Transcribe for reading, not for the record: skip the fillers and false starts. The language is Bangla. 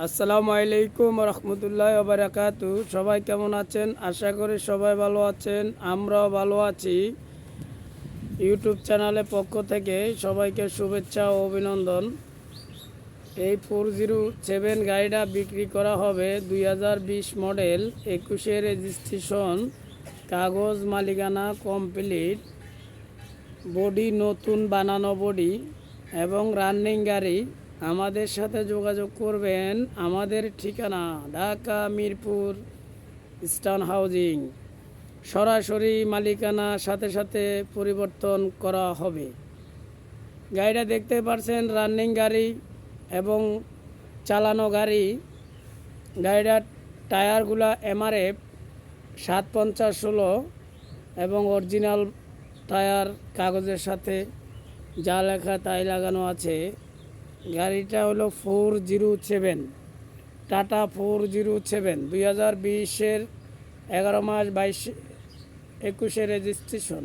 আসসালামু আলাইকুম রহমতুল্লাহ বারাকাতু। সবাই কেমন আছেন? আশা করি সবাই ভালো আছেন, আমরাও ভালো আছি। ইউটিউব চ্যানেলের পক্ষ থেকে সবাইকে শুভেচ্ছা ও অভিনন্দন। এই 407 গাড়িটা বিক্রি করা হবে 2020 মডেল, 21 রেজিস্ট্রেশন, কাগজ মালিকানা কমপ্লিট, বডি নতুন বানানো বডি এবং রানিং গাড়ি। আমাদের সাথে যোগাযোগ করবেন। আমাদের ঠিকানা ঢাকা মিরপুর ইস্টার্ন হাউজিং। সরাসরি মালিকানা সাথে সাথে পরিবর্তন করা হবে। গাড়িটা দেখতে পাচ্ছেন, রানিং গাড়ি এবং চালানো গাড়ি। গাড়িটার টায়ারগুলা MRF 750/16 এবং অরিজিনাল টায়ার, কাগজের সাথে যা লেখা তাই লাগানো আছে। গাড়িটা হলো 407, টাটা 407, 2020-11 মাস 21 রেজিস্ট্রেশন।